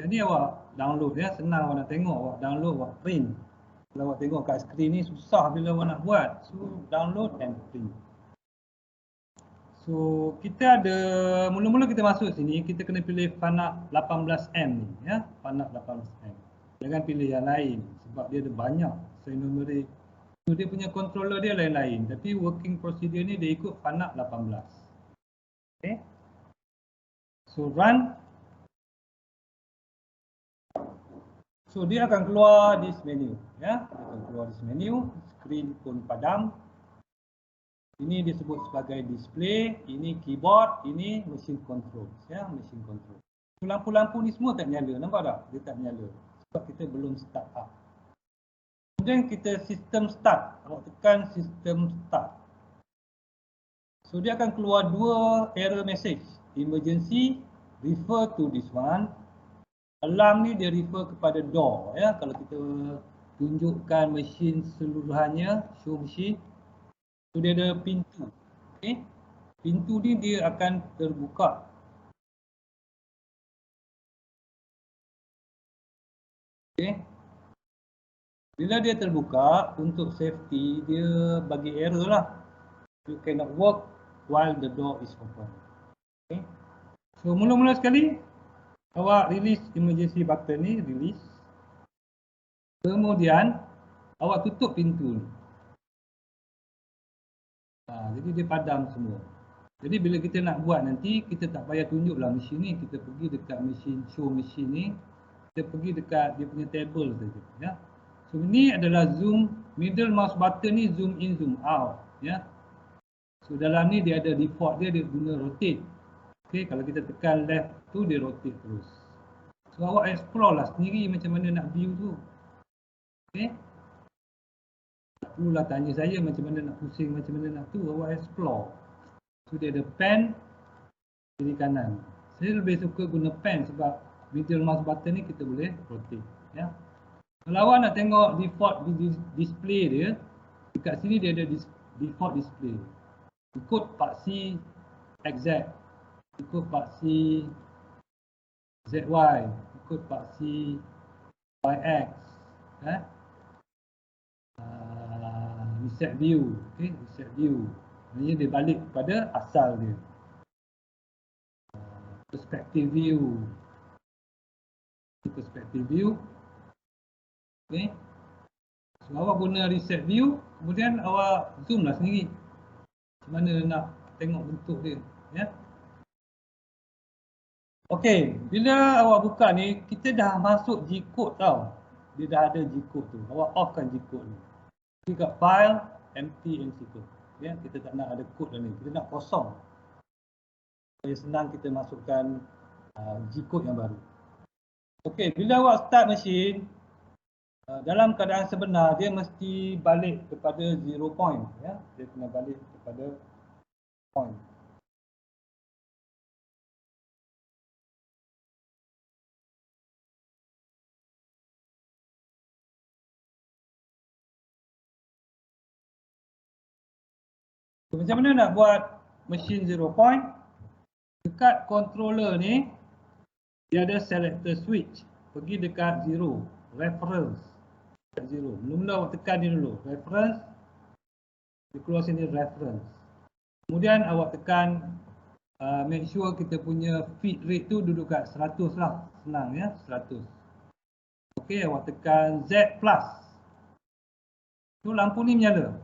Kat ni awak download ya, senang awak nak tengok, awak download, awak print. Kalau awak tengok kat skrin ni susah bila awak nak buat. So download and print. So kita ada, mula-mula kita masuk sini, kita kena pilih Fanuc 18M ni ya, Fanuc 18M. Jangan pilih yang lain sebab dia ada banyak enumerate. So dia punya controller dia lain-lain, tapi working procedure ni dia ikut Fanuc 18. Okay. So run. So dia akan keluar this menu ya. Dia akan keluar this menu, skrin pun padam. Ini disebut sebagai display, ini keyboard, ini machine control ya, machine control. So, lampu-lampu ni semua tak nyala, nampak tak? Dia tak nyala sebab kita belum start up. Kemudian kita sistem start, awak tekan sistem start. So dia akan keluar dua error message, emergency, refer to this one. Alarm ni dia refer kepada door ya, kalau kita tunjukkan mesin seluruhannya, show machine. So dia ada pintu. Okay. Pintu ni dia akan terbuka. Okay. Bila dia terbuka, untuk safety dia bagi error lah. You cannot work while the door is open. Okay. So mula-mula sekali awak release emergency button ni, release. Kemudian awak tutup pintu ni. Jadi dia padam semua. Jadi bila kita nak buat nanti, kita tak payah tunjuklah mesin ni, kita pergi dekat mesin show mesin ni, kita pergi dekat dia punya table saja ya. So ini adalah zoom, middle mouse button ni zoom in zoom out ya. So dalam ni dia ada default dia guna rotate. Okey, kalau kita tekan left tu dia rotate terus. So awak explore lah sendiri macam mana nak view tu. Okey. Tak perlulah tanya saya macam mana nak pusing, macam mana nak tu, awak explore. So dia ada pen kiri kanan. Saya lebih suka guna pen sebab middle mouse button ni kita boleh rotate ya. Kalau awak nak tengok default display dia, dekat sini dia ada default display. Ikut paksi XZ, ikut paksi ZY, ikut paksi YX eh? Reset view, okay? Reset view. Maksudnya dia balik kepada asal dia. Perspective view, perspective view. Okay. So awak guna reset view, kemudian awak zoom lah sendiri macam mana nak tengok bentuk dia ya. Okey, bila awak buka ni, kita dah masuk G-code tau. Dia dah ada G-code tu. Awak offkan G-code ni. Kita kat file, empty MC code. Ya, kita tak nak ada code dalam ni. Kita nak kosong. Supaya senang kita masukkan G-code yang baru. Okey, bila awak start mesin, dalam keadaan sebenar dia mesti balik kepada 0 point ya. Dia kena balik kepada point. So, macam mana nak buat mesin 0 point? Dekat controller ni dia ada selector switch. Pergi dekat 0, reference. 0. Mula-mula awak tekan ni dulu, reference. Dia keluar sini reference. Kemudian awak tekan make sure kita punya feed rate tu duduk kat 100 lah. Senang ya, 100. Okey, awak tekan Z+. Tu lampu ni menyala.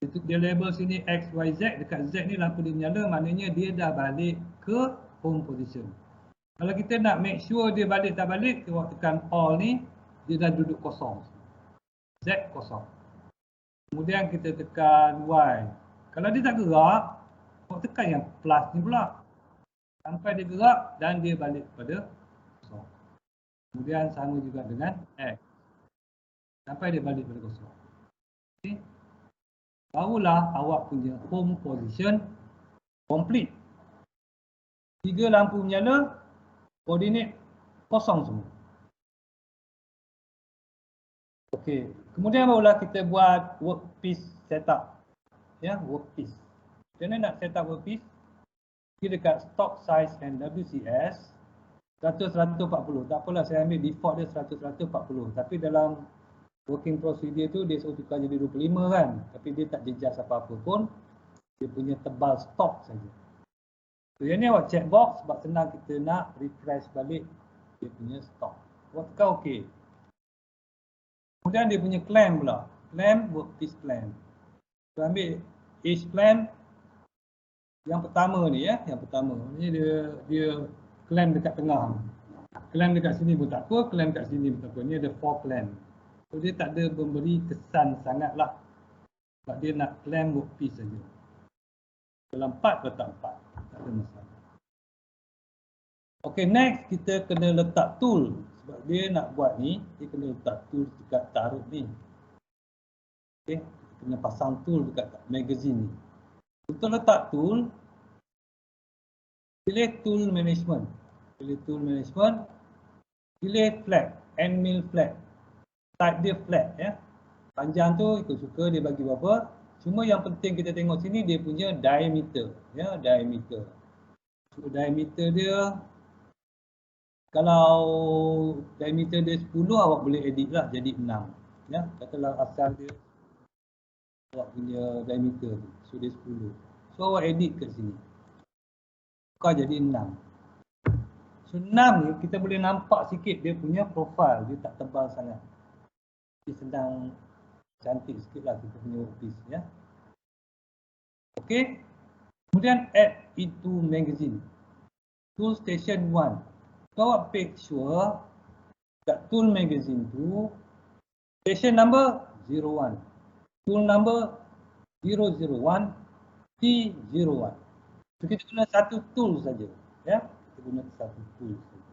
Dia label sini X, Y, Z. Dekat Z ni lampu ni menyala, maknanya dia dah balik ke home position. Kalau kita nak make sure dia balik tak balik, awak tekan all ni, dia dah duduk kosong. Z kosong. Kemudian kita tekan Y. Kalau dia tak gerak, awak tekan yang plus ni pula. Sampai dia gerak dan dia balik kepada kosong. Kemudian sama juga dengan X. Sampai dia balik kepada kosong. Okay. Barulah awak punya home position complete. 3 lampu menyala, koordinat kosong semua. Okey, kemudian barulah kita buat workpiece setup. Ya, workpiece. Macam mana nak setup workpiece? Pergi dekat stock size and WCS. 100-140. Tak apalah, saya ambil default dia 100-140. Tapi dalam working procedure tu dia suruh tukar jadi 25 kan. Tapi dia tak adjust apa-apa pun. Dia punya tebal stok saja. So yang ni awak check box sebab senang kita nak refresh balik dia punya stok. Awak tekan OK. Kemudian dia punya clamp pula. Clamp, workpiece clamp. So ambil edge clamp yang pertama ni ya, yang pertama. Ni dia clamp dekat tengah. Clamp dekat sini pun tak apa, clamp dekat sini pun tak apa. Ni ada 4 clamp. So dia tak ada memberi kesan sangatlah. Sebab dia nak clamp workpiece saja. Dalam 4 ke tak 4, tak ada masalah. Okay, next kita kena letak tool. Sebab dia nak buat ni, dia kena letak tool dekat taruh ni. Okay, kita kena pasang tool dekat magazine ni. Untuk letak tool, pilih tool management. Pilih tool management, pilih flat, end mill flat. Type dia flat ya. Panjang tu ikut suka dia bagi berapa. Cuma yang penting kita tengok sini dia punya diameter ya, diameter. So diameter dia, kalau diameter dia 10 awak boleh edit lah jadi 6 ya. Katalah asal dia awak punya diameter tu, so dia 10. So awak edit kat sini. Tukar jadi 6. So 6 ni kita boleh nampak sikit dia punya profile, dia tak tebal sangat. Dia sedang cantik sikit lah kita punya workpiece ya. Okey. Kemudian add into magazine. Tool station 1. So awak make sure kat tool magazine tu station number 01. Tool number 001 T01. So kita guna satu tool saja ya. Kita guna satu tool saja.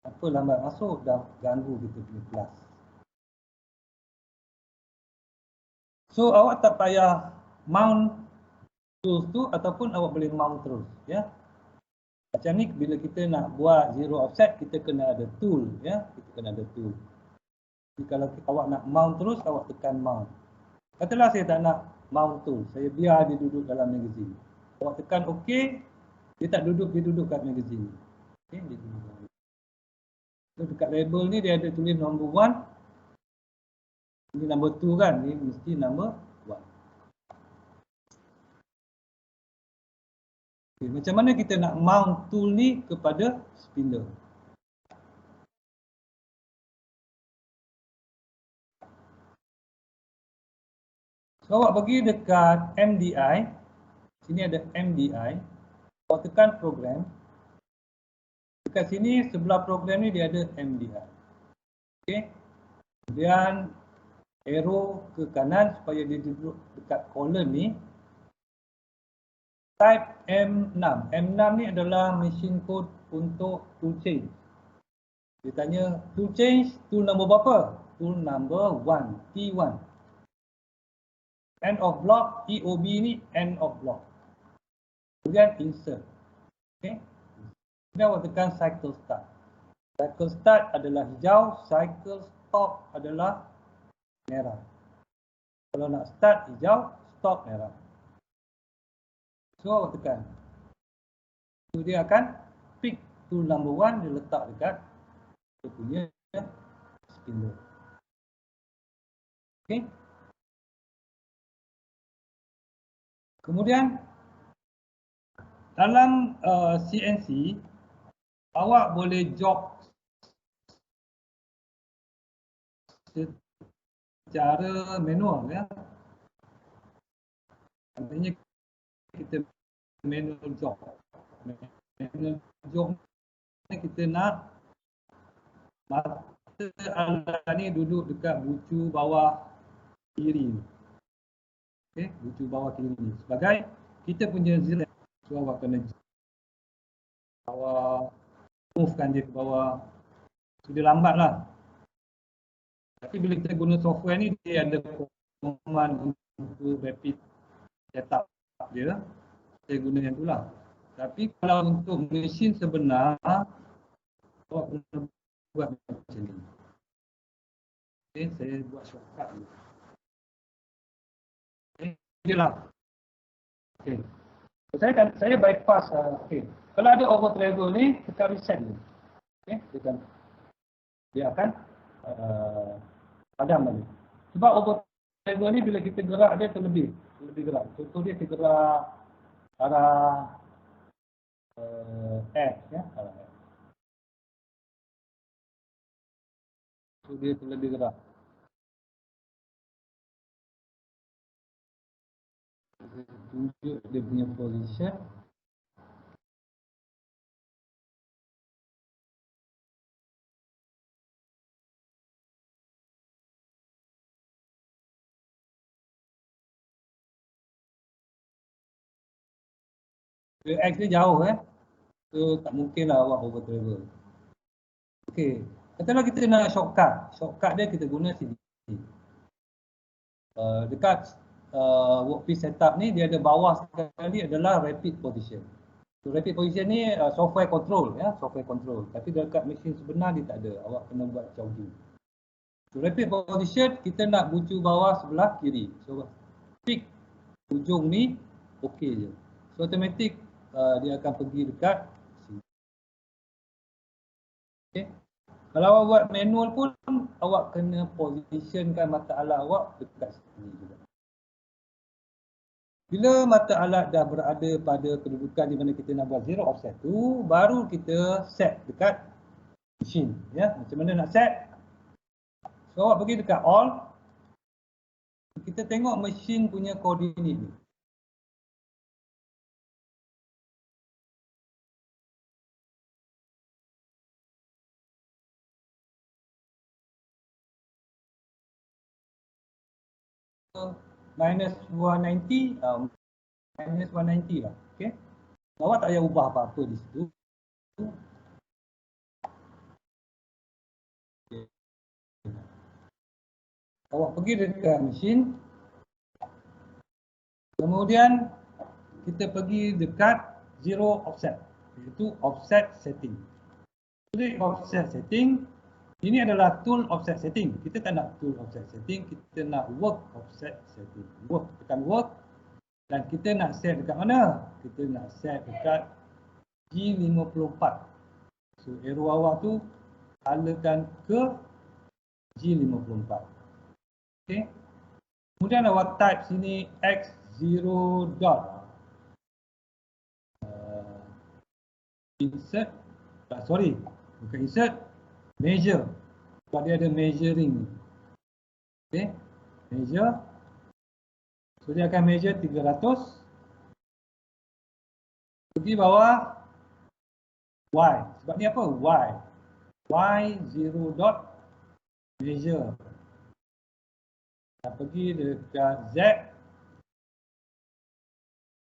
Apa lambat masuk dah ganggu kita punya kelas. So awak tak payah mount tools tu ataupun awak boleh mount terus ya. Macam ni bila kita nak buat zero offset kita kena ada tool ya, kita kena ada tool. Jadi kalau awak nak mount terus awak tekan mount. Katalah saya tak nak mount tool, saya biar dia duduk dalam magazine. Awak tekan OK, dia tak duduk, dia duduk kat magazine. Okey, dia duduk. So dekat label ni dia ada tulis number 1. Ini number 2 kan, ni mesti number 1. Okay, macam mana kita nak mount tool ni kepada spindle? So awak pergi dekat MDI. Sini ada MDI. Awak tekan program. Dekat sini sebelah program ni dia ada MDI. Okey. Kemudian arrow ke kanan supaya dia duduk dekat column ni. Type M6. M6 ni adalah machine code untuk tool change. Dia tanya tool change, tool number berapa? Tool number 1, T1. End of block, EOB ni end of block. Kemudian insert. Okay. Kemudian awak tekan cycle start. Cycle start adalah hijau, cycle stop adalah merah. Kalau nak start hijau, stop merah. So awak tekan. So dia akan pick tool number 1, dia letak dekat dia punya spindle. Okay. Kemudian dalam CNC awak boleh jog secara manual ya. Artinya kita manual jog. Manual jog ni kita nak mata anda ni duduk dekat bucu bawah kiri. Okey, bucu bawah kiri ni. Sebagai kita punya zero, so awak kena awak movekan dia ke bawah. So dia lambat lah. Tapi bila kita guna software ni dia ada command untuk rapid setup dia. Saya guna yang tu lah. Tapi kalau untuk mesin sebenar awak kena buat macam ni. Okay, saya buat shortcut dulu. Okay, dia lah. Okay. Saya bypass. Okay. Kalau ada over travel ni, tekan reset ni. Okay, dia akan padam balik. Sebab over travel ni bila kita gerak dia terlebih gerak. Contoh dia kita gerak arah X ya, arah X. So dia terlebih gerak. Tunjuk dia punya position. X ni jauh so tak mungkin lah awak over travel. Okey, katalah kita nak shortcut dia kita guna sini. Dekat workpiece setup ni dia ada bawah sekali adalah rapid position. So, rapid position ni software control ya, software control. Tapi dekat mesin sebenar dia tak ada. Awak kena buat jogging. So, rapid position kita nak bucu bawah sebelah kiri. So pick ujung ni okey je. So automatic dia akan pergi dekat sini. Okay. Kalau awak buat manual pun awak kena positionkan mata alat awak dekat sini juga. Bila mata alat dah berada pada kedudukan di mana kita nak buat zero offset tu, baru kita set dekat mesin ya. Macam mana nak set? So awak pergi dekat all. Kita tengok mesin punya koordinat ni. Minus 190 minus 190 lah. Okey. Awak tak payah ubah apa-apa di situ. Okay. Awak pergi dekat mesin. Kemudian kita pergi dekat zero offset, iaitu offset setting. Klik offset setting. Ini adalah tool offset setting. Kita tak nak tool offset setting, kita nak work offset setting. Work, tekan work. Dan kita nak set dekat mana? Kita nak set dekat G54. So arrow awak tu alakan ke G54. Okay. Kemudian awak type sini X0 dot. Insert, sorry, bukan insert, measure. Sebab dia ada measuring. Okay, measure. So dia akan measure 300. Pergi bawah Y. Sebab ni apa? Y. Y0 dot measure. Dan pergi dekat Z.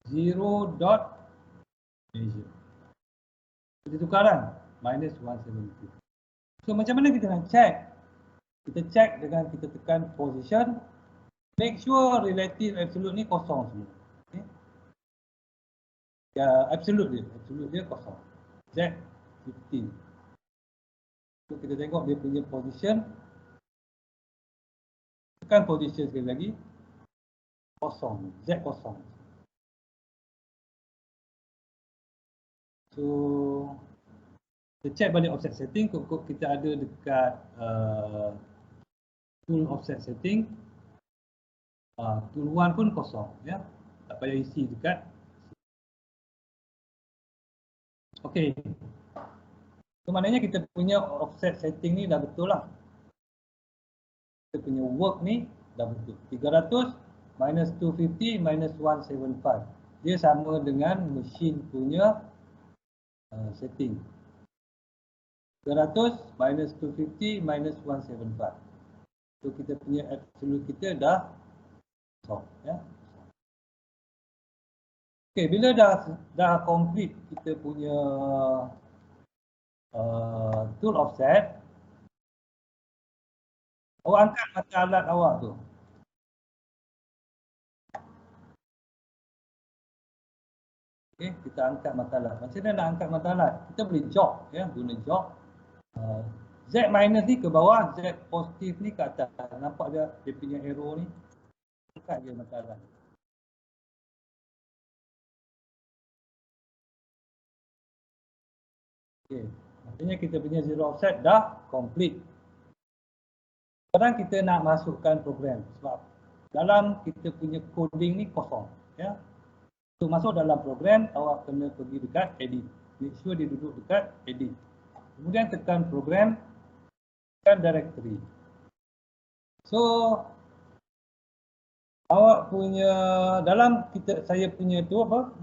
0 dot measure. Kita tukar kan? Minus 170. So macam mana kita nak check? Kita check dengan kita tekan position. Make sure relative absolute ni kosong semua. Okay. Ya, absolute dia kosong. Z 15. So kita tengok dia punya position. Tekan position sekali lagi. Kosong. Z kosong. So kita check balik offset setting. Kok kita ada dekat tool offset setting. Tool 1 pun kosong ya. Tak payah isi dekat. Okey. So maknanya kita punya offset setting ni dah betul lah. Kita punya work ni dah betul. 300 minus 250 minus 175. Dia sama dengan mesin punya setting. 300 minus 250 minus 175. So kita punya absolute kita dah solve ya. Okey, bila dah complete kita punya tool offset, awak angkat mata alat awak tu. Okey, kita angkat mata alat. Macam mana nak angkat mata alat? Kita boleh jog ya, guna jog. Z minus ni ke bawah, Z positif ni ke atas. Nampak dia punya arrow ni. Angkat je mata alat. Okey, artinya kita punya zero offset dah complete. Sekarang kita nak masukkan program sebab dalam kita punya coding ni kosong, ya. Untuk masuk dalam program, awak kena pergi dekat edit. Make sure dia duduk dekat edit. Kemudian tekan program, tekan directory. So awak punya dalam saya punya tu apa?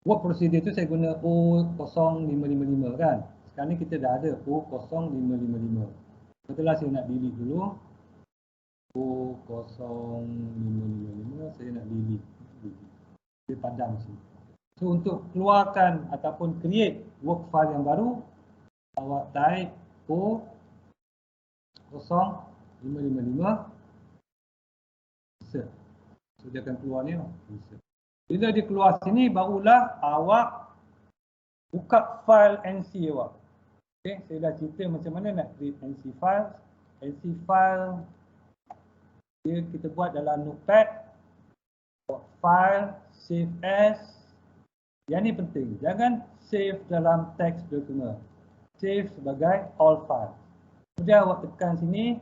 Work procedure tu saya guna O0555 kan. Sekarang ni kita dah ada O0555. Setelah saya nak delete dulu O0555 saya nak delete. Dia padam sini. So untuk keluarkan ataupun create work file yang baru, awak type O0555 insert. So dia akan keluar ni, insert. Bila dia keluar sini, barulah awak buka file NC awak. Okay, saya dah cerita macam mana nak create NC file. NC file dia kita buat dalam notepad. File, save as. Yang ni penting, jangan save dalam text document. Save sebagai all file. Kemudian awak tekan sini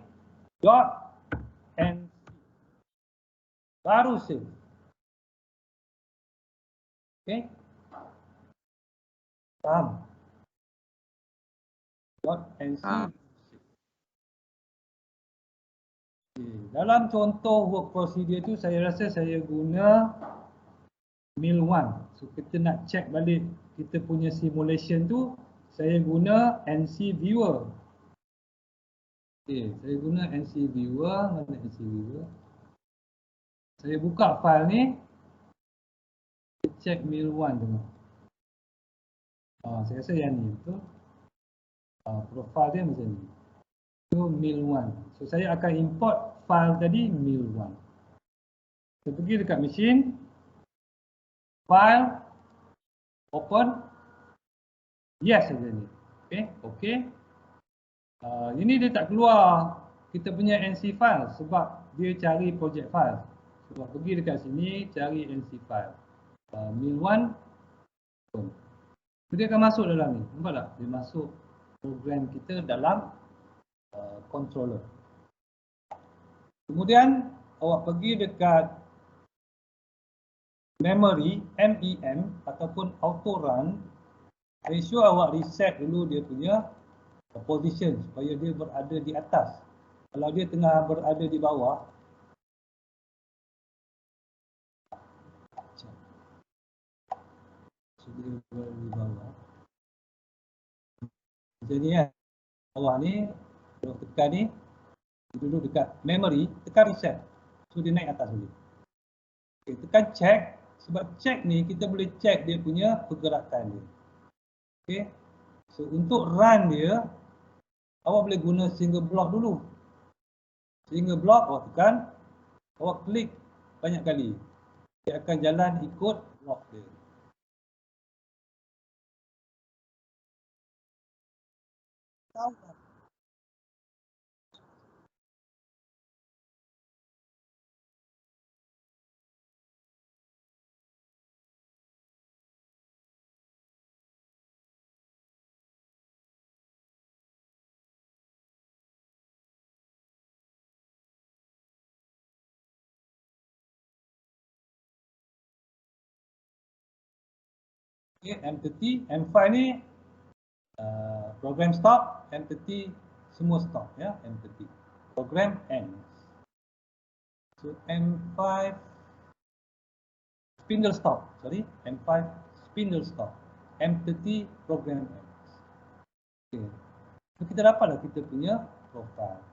.nc. Baru save. Okay. Faham? .nc. Dalam contoh work procedure tu saya rasa saya guna mil1. So kita nak check balik kita punya simulation tu, saya guna NC viewer. Okay, saya guna NC viewer. Mana NC viewer? Saya buka file ni, check mil1 tengok. Saya rasa yang ni betul. Profile dia macam ni. So mil1. So saya akan import file tadi mil1. Saya pergi dekat mesin, file, open, yes saja ni. Okay, okay. Ini dia tak keluar kita punya NC file sebab dia cari project file. Sebab pergi dekat sini cari NC file. Mil1, open. So, dia akan masuk dalam ni. Nampak tak? Dia masuk program kita dalam controller. Kemudian awak pergi dekat memory, MEM ataupun auto run. Make sure awak reset dulu dia punya position supaya dia berada di atas. Kalau dia tengah berada di bawah, so dia berada di bawah. Macam ni kan. Bawah ni, kalau tekan ni, dia duduk dekat memory, tekan reset. So dia naik atas dulu. Okay, tekan check. Sebab check ni kita boleh check dia punya pergerakan dia. Okay. So untuk run dia, awak boleh guna single block dulu. Single block awak tekan, awak klik banyak kali. Dia akan jalan ikut block dia. Okay, M30, M5 ni program stop, M30 semua stop ya, M30. Program ends. So M5 spindle stop, sorry, M5 spindle stop. M30 program ends. Okay. So kita dapatlah kita punya profile.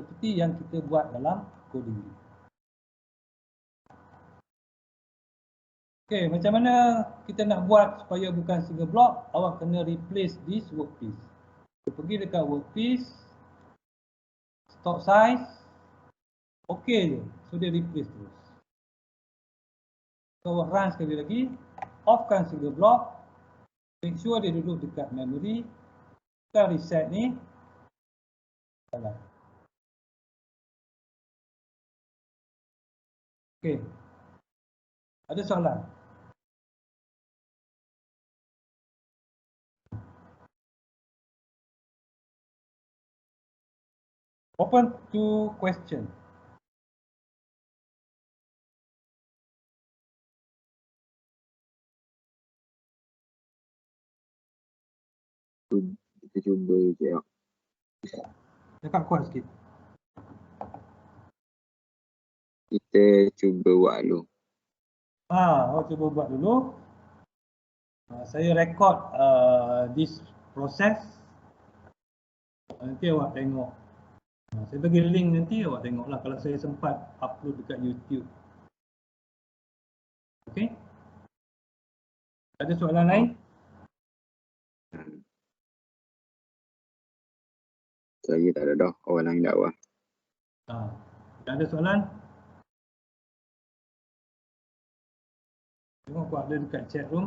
Seperti yang kita buat dalam coding ni. Okay, macam mana kita nak buat supaya bukan single block? Awak kena replace this workpiece. Kita pergi dekat workpiece, stop size, okay je. So dia replace terus. So awak run sekali lagi, offkan single block, make sure dia duduk dekat memory, kita reset ni, jalan. Okay, ada soalan? Open to question. Kita cuba je. Cakap kuat sikit. Kita cuba buat dulu. Awak cuba buat dulu. Saya record this process. Nanti awak tengok. Saya bagi link nanti awak tengoklah kalau saya sempat upload dekat YouTube. Okey? Ada soalan lain? Saya tak ada dah. Orang lain dah buat. Ada soalan? Tengok aku ada dekat chat room.